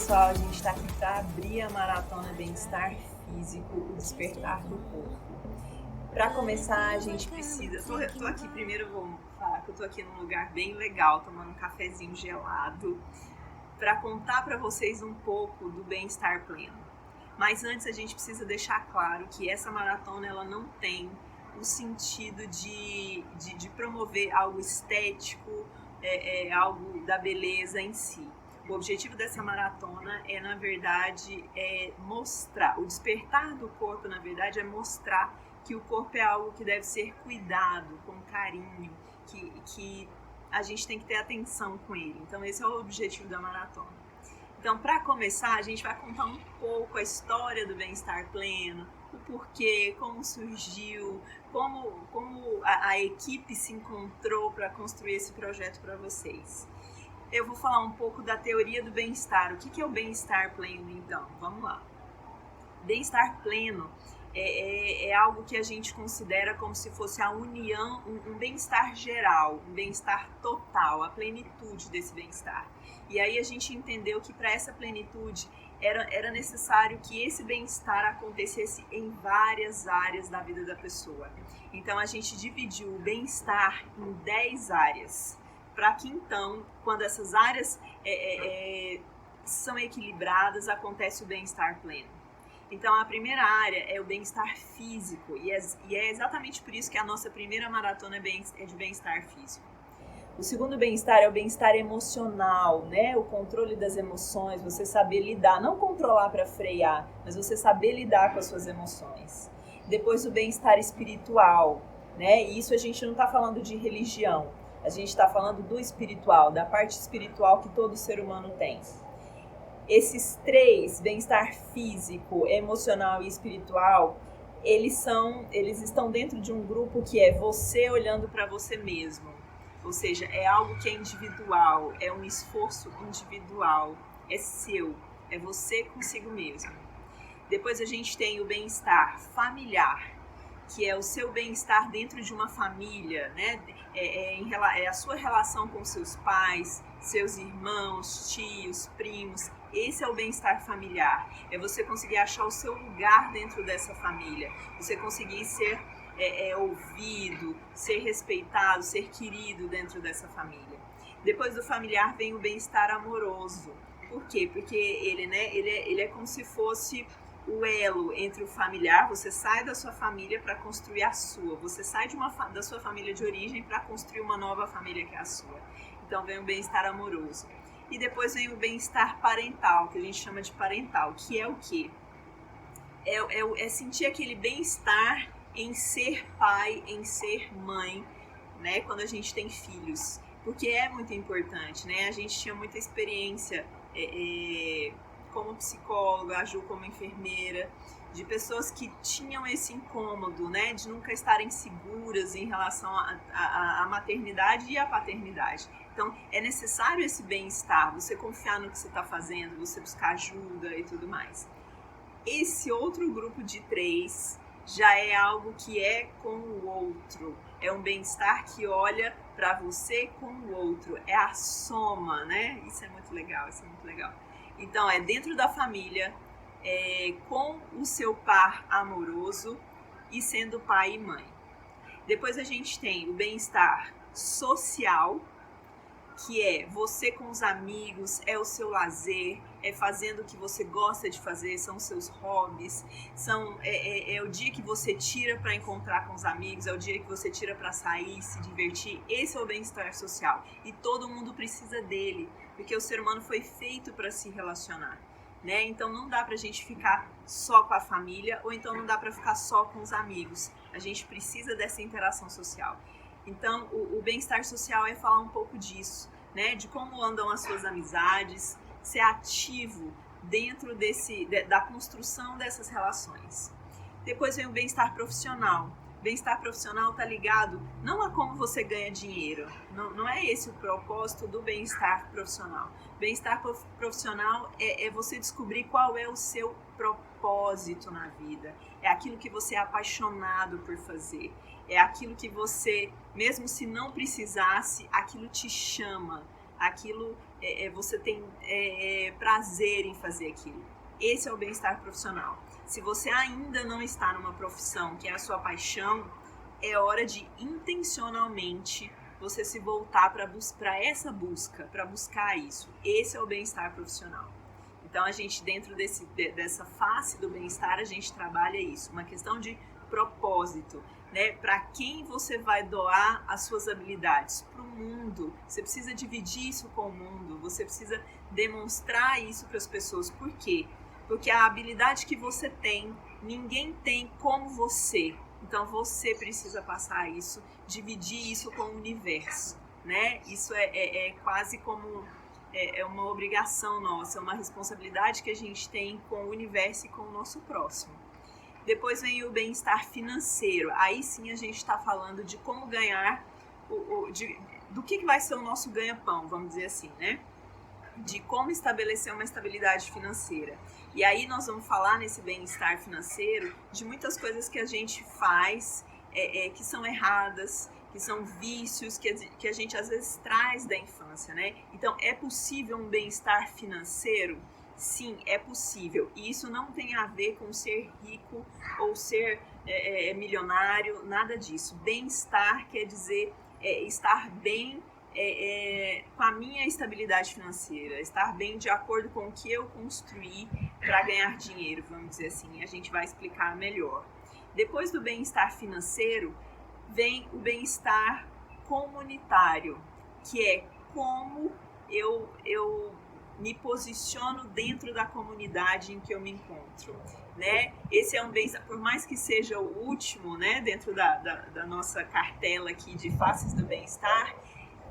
pessoal, a gente está aqui para abrir a maratona Bem-Estar Físico, o Despertar do Corpo. Para começar, a gente precisa... Tô aqui, primeiro vou falar que eu tô aqui num lugar bem legal, tomando um cafezinho gelado, para contar para vocês um pouco do bem-estar pleno. Mas antes a gente precisa deixar claro que essa maratona ela não tem o sentido de promover algo estético, algo da beleza em si. O objetivo dessa maratona é, na verdade, mostrar, o despertar do corpo, na verdade, é mostrar que o corpo é algo que deve ser cuidado, com carinho, que a gente tem que ter atenção com ele. Então, esse é o objetivo da maratona. Então, para começar, a gente vai contar um pouco a história do bem-estar pleno, o porquê, como surgiu, como a equipe se encontrou para construir esse projeto para vocês. Eu vou falar um pouco da teoria do bem-estar. O que é o bem-estar pleno, então? Vamos lá. Bem-estar pleno é algo que a gente considera como se fosse a união, um bem-estar geral, um bem-estar total, a plenitude desse bem-estar. E aí a gente entendeu que para essa plenitude era necessário que esse bem-estar acontecesse em várias áreas da vida da pessoa. Então a gente dividiu o bem-estar em 10 áreas, para que então, quando essas áreas são equilibradas, acontece o bem-estar pleno. Então, a primeira área é o bem-estar físico, e é exatamente por isso que a nossa primeira maratona é de bem-estar físico. O segundo bem-estar é o bem-estar emocional, né? O controle das emoções, você saber lidar, não controlar para frear, mas você saber lidar com as suas emoções. Depois, o bem-estar espiritual, né? E isso a gente não está falando de religião, a gente está falando do espiritual, da parte espiritual que todo ser humano tem. Esses três, bem-estar físico, emocional e espiritual, eles estão dentro de um grupo que é você olhando para você mesmo. Ou seja, é algo que é individual, é um esforço individual, é seu, é você consigo mesmo. Depois a gente tem o bem-estar familiar, que é o seu bem-estar dentro de uma família, né? É a sua relação com seus pais, seus irmãos, tios, primos. Esse é o bem-estar familiar. É você conseguir achar o seu lugar dentro dessa família. Você conseguir ser ouvido, ser respeitado, ser querido dentro dessa família. Depois do familiar vem o bem-estar amoroso. Por quê? Porque ele é como se fosse o elo entre o familiar. Você sai da sua família para construir a sua. Você sai da sua família de origem para construir uma nova família que é a sua. Então vem o bem-estar amoroso. E depois vem o bem-estar parental, que a gente chama de parental, que é o quê? É sentir aquele bem-estar em ser pai, em ser mãe, né? Quando a gente tem filhos. Porque é muito importante, né? A gente tinha muita experiência como psicóloga, a Ju como enfermeira, de pessoas que tinham esse incômodo, né, de nunca estarem seguras em relação à maternidade e à paternidade. Então, é necessário esse bem-estar, você confiar no que você está fazendo, você buscar ajuda e tudo mais. Esse outro grupo de 3 já é algo que é com o outro, é um bem-estar que olha para você com o outro, é a soma, né? Isso é muito legal, Então, é dentro da família, com o seu par amoroso e sendo pai e mãe. Depois a gente tem o bem-estar social, que é você com os amigos, é o seu lazer, é fazendo o que você gosta de fazer, são os seus hobbies, é o dia que você tira para encontrar com os amigos, é o dia que você tira para sair, se divertir. Esse é o bem-estar social e todo mundo precisa dele, porque o ser humano foi feito para se relacionar, né? Então não dá pra gente ficar só com a família, ou então não dá para ficar só com os amigos. A gente precisa dessa interação social. Então, o bem-estar social é falar um pouco disso, né? De como andam as suas amizades, ser ativo dentro da construção dessas relações. Depois vem o bem-estar profissional. Bem-estar profissional está ligado não a como você ganha dinheiro, não é esse o propósito do bem-estar profissional. Bem-estar profissional é você descobrir qual é o seu propósito na vida, é aquilo que você é apaixonado por fazer, é aquilo que você, mesmo se não precisasse, aquilo te chama, aquilo você tem prazer em fazer aquilo. Esse é o bem-estar profissional. Se você ainda não está numa profissão que é a sua paixão, é hora de intencionalmente você se voltar para essa busca, para buscar isso. Esse é o bem-estar profissional. Então, a gente, dentro dessa face do bem-estar, a gente trabalha isso, uma questão de propósito, né? Para quem você vai doar as suas habilidades? Para o mundo. Você precisa dividir isso com o mundo, você precisa demonstrar isso para as pessoas. Por quê? Porque a habilidade que você tem, ninguém tem como você. Então, você precisa passar isso, dividir isso com o universo, né? Isso é quase como uma obrigação nossa, uma responsabilidade que a gente tem com o universo e com o nosso próximo. Depois vem o bem-estar financeiro. Aí sim a gente está falando de como ganhar, do que vai ser o nosso ganha-pão, vamos dizer assim, né? De como estabelecer uma estabilidade financeira. E aí nós vamos falar nesse bem-estar financeiro de muitas coisas que a gente faz que são erradas, que são vícios que a gente às vezes traz da infância, né? Então, é possível um bem-estar financeiro? Sim, é possível. E isso não tem a ver com ser rico ou ser milionário, nada disso. Bem-estar quer dizer estar bem com a minha estabilidade financeira, estar bem de acordo com o que eu construí para ganhar dinheiro, vamos dizer assim. A gente vai explicar melhor. Depois do bem-estar financeiro, vem o bem-estar comunitário, que é como eu me posiciono dentro da comunidade em que eu me encontro, né? Esse é um bem-estar, por mais que seja o último, né, dentro da nossa cartela aqui de faces do bem-estar,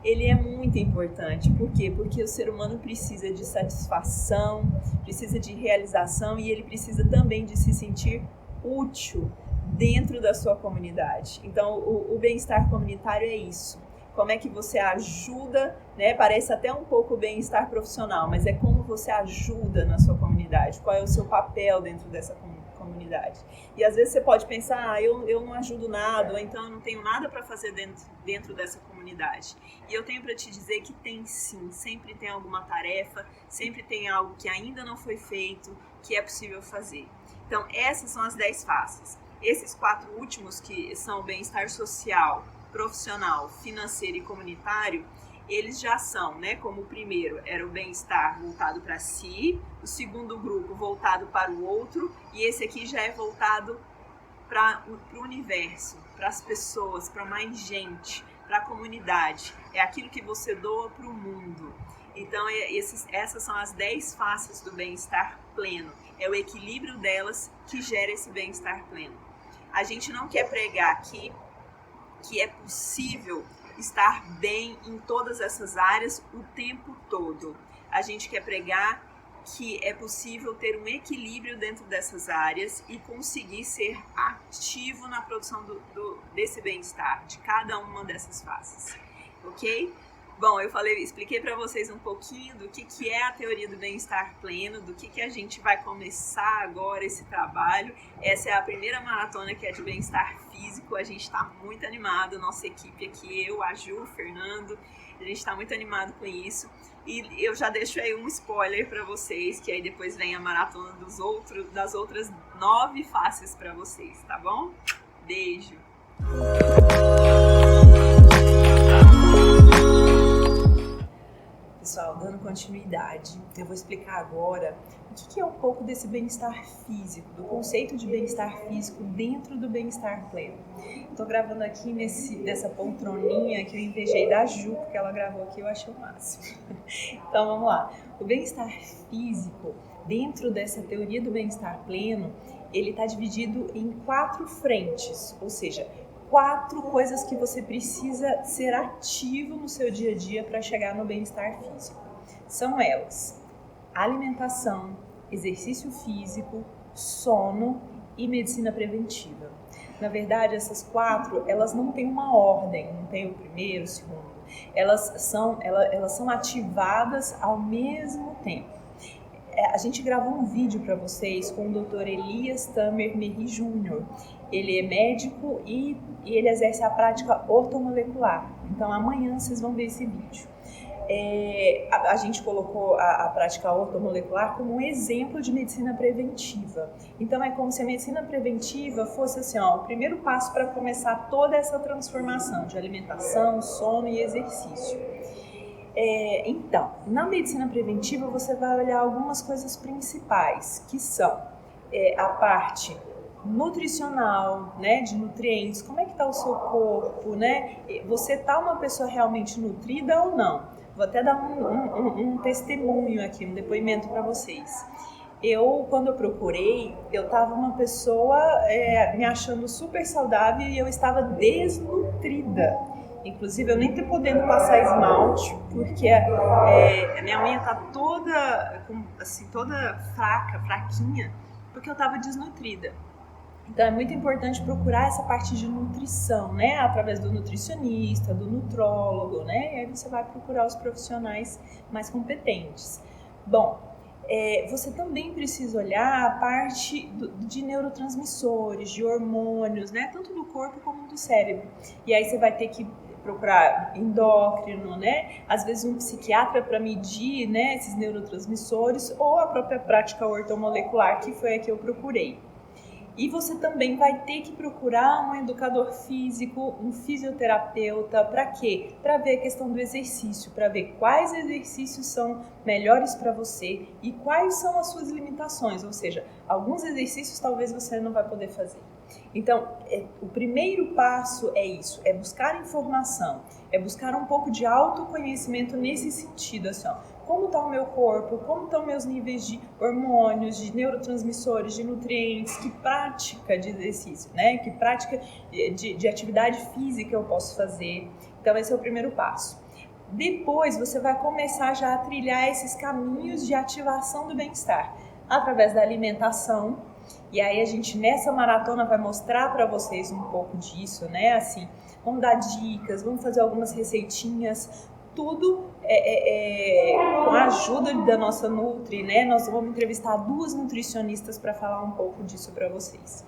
ele é muito importante. Por quê? Porque o ser humano precisa de satisfação, precisa de realização e ele precisa também de se sentir útil dentro da sua comunidade. Então, o bem-estar comunitário é isso. Como é que você ajuda, né? Parece até um pouco bem-estar profissional, mas é como você ajuda na sua comunidade. Qual é o seu papel dentro dessa comunidade? E às vezes você pode pensar, eu não ajudo nada, ou então eu não tenho nada para fazer dentro dessa comunidade. E eu tenho para te dizer que tem sim, sempre tem alguma tarefa, sempre tem algo que ainda não foi feito, que é possível fazer. Então, essas são as 10 faces. Esses 4 últimos, que são o bem-estar social, profissional, financeiro e comunitário, eles já são, né? Como o primeiro era o bem-estar voltado para si, o segundo grupo voltado para o outro, e esse aqui já é voltado para o universo, para as pessoas, para mais gente, para a comunidade. É aquilo que você doa para o mundo. Então, essas são as 10 faces do bem-estar pleno. É o equilíbrio delas que gera esse bem-estar pleno. A gente não quer pregar aqui que é possível estar bem em todas essas áreas o tempo todo. A gente quer pregar que é possível ter um equilíbrio dentro dessas áreas e conseguir ser ativo na produção desse bem-estar, de cada uma dessas faces, ok? Bom, expliquei para vocês um pouquinho do que é a teoria do bem-estar pleno, do que a gente vai começar agora esse trabalho. Essa é a primeira maratona que é de bem-estar físico, a gente está muito animado, nossa equipe aqui, eu, a Ju, o Fernando, a gente está muito animado com isso. E eu já deixo aí um spoiler para vocês, que aí depois vem a maratona das outras 9 faces para vocês, tá bom? Beijo! Pessoal, dando continuidade, eu vou explicar agora o que é um pouco desse bem-estar físico, do conceito de bem-estar físico dentro do bem-estar pleno. Estou gravando aqui nessa poltroninha que eu invejei da Ju, porque ela gravou aqui e eu achei o máximo. Então vamos lá. O bem-estar físico, dentro dessa teoria do bem-estar pleno, ele está dividido em 4 frentes, ou seja, 4 coisas que você precisa ser ativo no seu dia a dia para chegar no bem-estar físico. São elas: alimentação, exercício físico, sono e medicina preventiva. Na verdade, essas 4, elas não têm uma ordem, não tem o primeiro, o segundo. Elas são ativadas ao mesmo tempo. A gente gravou um vídeo para vocês com o Dr. Elias Tamer Merri Jr. Ele é médico e ele exerce a prática ortomolecular. Então amanhã vocês vão ver esse vídeo. A gente colocou a prática ortomolecular como um exemplo de medicina preventiva. Então é como se a medicina preventiva fosse assim, ó, o primeiro passo para começar toda essa transformação de alimentação, sono e exercício. Então, na medicina preventiva você vai olhar algumas coisas principais, que são a parte nutricional, né, de nutrientes, como é que está o seu corpo, né? Você tá uma pessoa realmente nutrida ou não? Vou até dar um testemunho aqui, um depoimento para vocês. Quando eu procurei, eu estava uma pessoa me achando super saudável e eu estava desnutrida. Inclusive, eu nem estou podendo passar esmalte, porque a minha unha está toda, assim, toda fraquinha, porque eu estava desnutrida. Então é muito importante procurar essa parte de nutrição, né? Através do nutricionista, do nutrólogo, né? E aí você vai procurar os profissionais mais competentes. Bom, você também precisa olhar a parte de neurotransmissores, de hormônios, né? Tanto do corpo como do cérebro. E aí você vai ter que procurar endócrino, né? Às vezes um psiquiatra para medir, né, esses neurotransmissores, ou a própria prática ortomolecular, que foi a que eu procurei. E você também vai ter que procurar um educador físico, um fisioterapeuta, para quê? Para ver a questão do exercício, para ver quais exercícios são melhores para você e quais são as suas limitações, ou seja, alguns exercícios talvez você não vai poder fazer. Então, o primeiro passo é isso, é buscar informação, é buscar um pouco de autoconhecimento nesse sentido, assim, ó, como está o meu corpo, como estão meus níveis de hormônios, de neurotransmissores, de nutrientes, que prática de exercício, né? Que prática de atividade física eu posso fazer. Então, esse é o primeiro passo. Depois, você vai começar já a trilhar esses caminhos de ativação do bem-estar, através da alimentação. E aí a gente nessa maratona vai mostrar para vocês um pouco disso, né? Assim, vamos dar dicas, vamos fazer algumas receitinhas, tudo com a ajuda da nossa Nutri, né? Nós vamos entrevistar 2 nutricionistas para falar um pouco disso para vocês.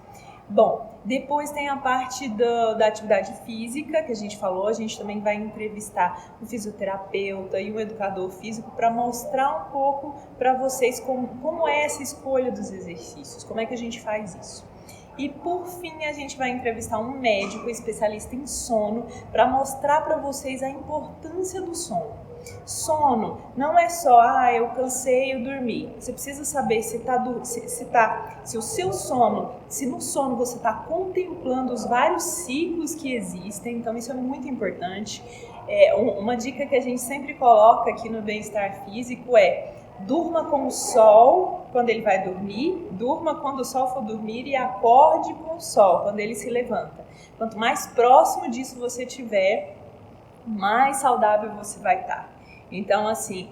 Bom, depois tem a parte da atividade física, que a gente falou, a gente também vai entrevistar um fisioterapeuta e um educador físico para mostrar um pouco para vocês como é essa escolha dos exercícios, como é que a gente faz isso. E por fim a gente vai entrevistar um médico especialista em sono para mostrar para vocês a importância do sono. Sono não é só, eu cansei, eu dormi. Você precisa saber se o seu sono, se no sono você está contemplando os vários ciclos que existem, então isso é muito importante. Uma dica que a gente sempre coloca aqui no bem-estar físico é: durma com o sol quando ele vai dormir, durma quando o sol for dormir e acorde com o sol quando ele se levanta. Quanto mais próximo disso você tiver, mais saudável você vai estar. Então, assim,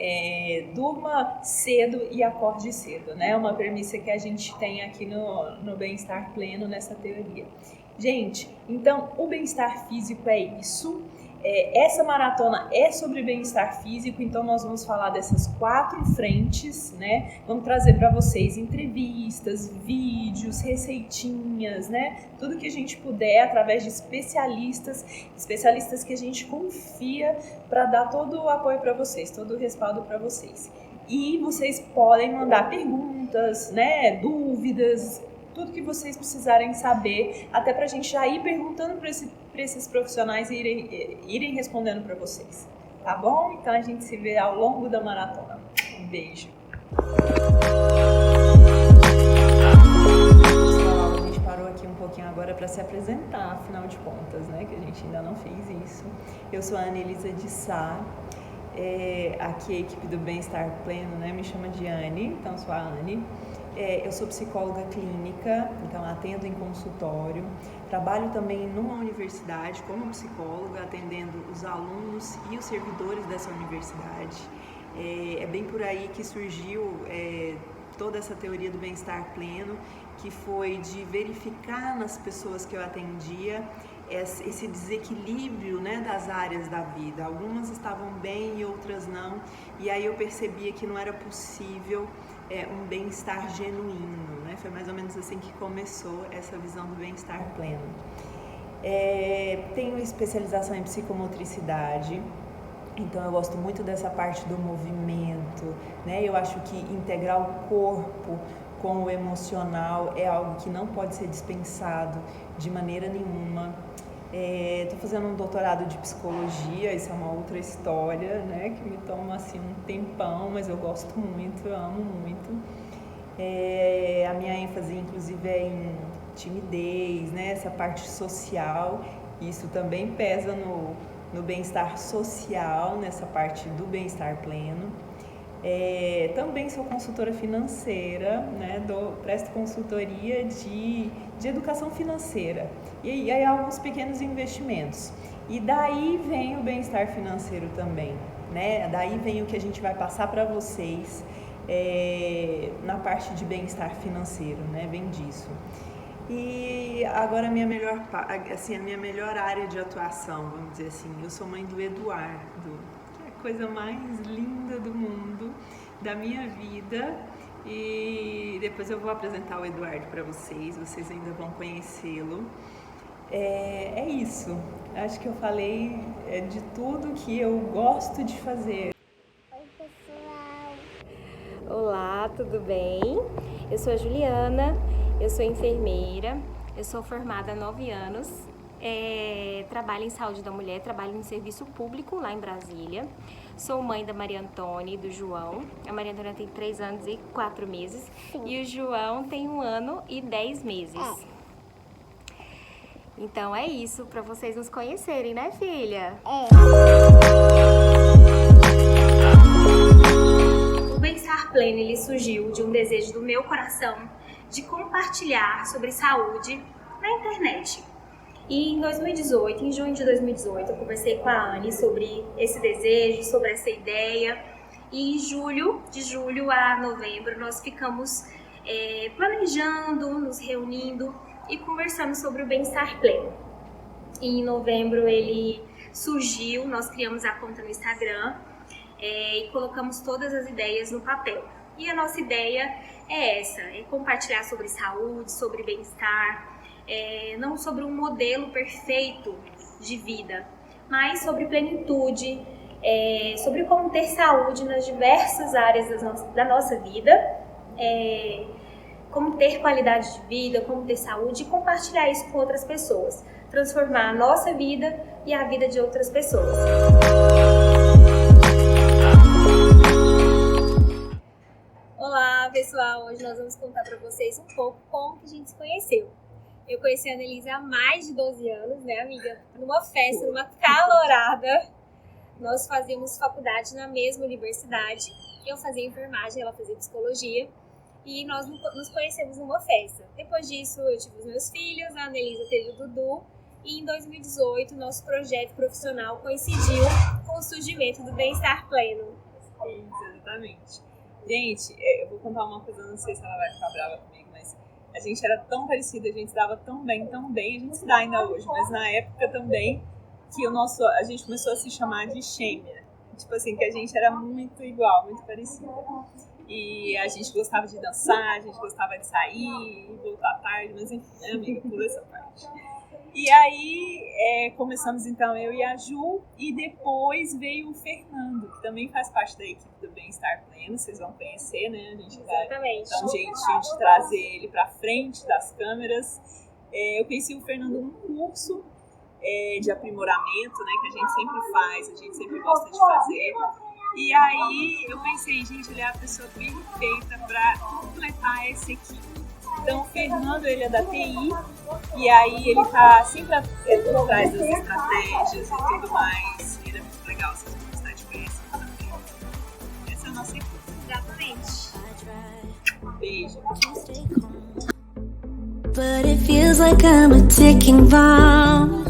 durma cedo e acorde cedo, né? É uma premissa que a gente tem aqui no Bem-Estar Pleno, nessa teoria. Gente, então, o bem-estar físico é isso. Essa maratona é sobre bem-estar físico, então nós vamos falar dessas 4 frentes, né? Vamos trazer para vocês entrevistas, vídeos, receitinhas, né? Tudo que a gente puder através de especialistas que a gente confia para dar todo o apoio para vocês, todo o respaldo para vocês. E vocês podem mandar perguntas, né? Dúvidas, tudo que vocês precisarem saber, até para a gente já ir perguntando para esses profissionais e irem respondendo para vocês, tá bom? Então a gente se vê ao longo da maratona. Um beijo! Pessoal, a gente parou aqui um pouquinho agora para se apresentar, afinal de contas, né? Que a gente ainda não fez isso. Eu sou a Anelisa de Sá. Aqui a equipe do Bem-Estar Pleno, né, me chama de Anne, então sou a Anne. Eu sou psicóloga clínica, então atendo em consultório, trabalho também numa universidade como psicóloga, atendendo os alunos e os servidores dessa universidade. É bem por aí que surgiu toda essa teoria do bem-estar pleno, que foi de verificar nas pessoas que eu atendia esse desequilíbrio, né, das áreas da vida. Algumas estavam bem e outras não, e aí eu percebia que não era possível um bem-estar genuíno, né? Foi mais ou menos assim que começou essa visão do bem-estar pleno. Tenho especialização em psicomotricidade, Então eu gosto muito dessa parte do movimento, né? Eu acho que integrar o corpo com o emocional é algo que não pode ser dispensado de maneira nenhuma. Estou fazendo um doutorado de psicologia, isso é uma outra história, né? Que me toma assim um tempão, mas eu gosto muito, eu amo muito. A minha ênfase, inclusive, é em timidez, né? Essa parte social, isso também pesa no bem-estar social, nessa parte do bem-estar pleno. Também sou consultora financeira, né? Presto consultoria de educação financeira e aí alguns pequenos investimentos. E daí vem o bem-estar financeiro também, né? Daí vem o que a gente vai passar para vocês na parte de bem-estar financeiro, né? Vem disso. E agora a minha melhor área de atuação, vamos dizer assim, eu sou mãe do Eduardo, que é a coisa mais linda do mundo, da minha vida, e depois eu vou apresentar o Eduardo para vocês ainda vão conhecê-lo. É isso, acho que eu falei de tudo que eu gosto de fazer. Oi, pessoal! Olá, tudo bem? Eu sou a Juliana. Eu sou enfermeira, eu sou formada há 9 anos, trabalho em saúde da mulher, trabalho em serviço público lá em Brasília. Sou mãe da Maria Antônia e do João. A Maria Antônia tem 3 anos e 4 meses. Sim. E o João tem 1 ano e 10 meses. Então é isso, para vocês nos conhecerem, né, filha? O Bem-Estar Pleno, ele surgiu de um desejo do meu coração de compartilhar sobre saúde na internet. E em 2018, em junho de 2018, eu conversei com a Anne sobre esse desejo, sobre essa ideia. E de julho a novembro, nós ficamos planejando, nos reunindo e conversando sobre o bem-estar pleno. E em novembro ele surgiu, nós criamos a conta no Instagram e colocamos todas as ideias no papel. E a nossa ideia é essa, é compartilhar sobre saúde, sobre bem-estar, não sobre um modelo perfeito de vida, mas sobre plenitude, sobre como ter saúde nas diversas áreas da nossa vida, como ter qualidade de vida, como ter saúde e compartilhar isso com outras pessoas, transformar a nossa vida e a vida de outras pessoas. Olá pessoal, hoje nós vamos contar para vocês um pouco como que a gente se conheceu. Eu conheci a Annelise há mais de 12 anos, né, amiga? Numa festa, numa calorada. Nós fazíamos faculdade na mesma universidade. Eu fazia enfermagem, ela fazia psicologia. E nós nos conhecemos numa festa. Depois disso, eu tive os meus filhos, a Annelise teve o Dudu. E em 2018, nosso projeto profissional coincidiu com o surgimento do Bem-Estar Pleno. Isso, exatamente. Gente, eu vou contar uma coisa, não sei se ela vai ficar brava comigo, mas a gente era tão parecida, a gente se dava tão bem, a gente se dá ainda hoje, mas na época também que a gente começou a se chamar de gêmea. Tipo assim, que a gente era muito igual, muito parecida. E a gente gostava de dançar, a gente gostava de sair, voltar tarde, mas enfim, né, amiga, pula essa parte. E aí começamos então eu e a Ju, e depois veio o Fernando, que também faz parte da equipe do Bem-Estar Pleno, vocês vão conhecer, né? A gente vai dar um jeitinho de trazer ele pra frente das câmeras. Eu conheci o Fernando num curso de aprimoramento, né, que a gente sempre faz, a gente sempre gosta de fazer. E aí eu pensei, gente, ele é a pessoa perfeita para completar essa equipe. Então o Fernando, ele é da TI, e aí ele tá sempre por trás das estratégias e tudo mais. E ele é muito legal, vocês vão gostar de conhecer também. Essa é a nossa equipe. Exatamente. Beijo. But it feels like I'm a ticking bomb.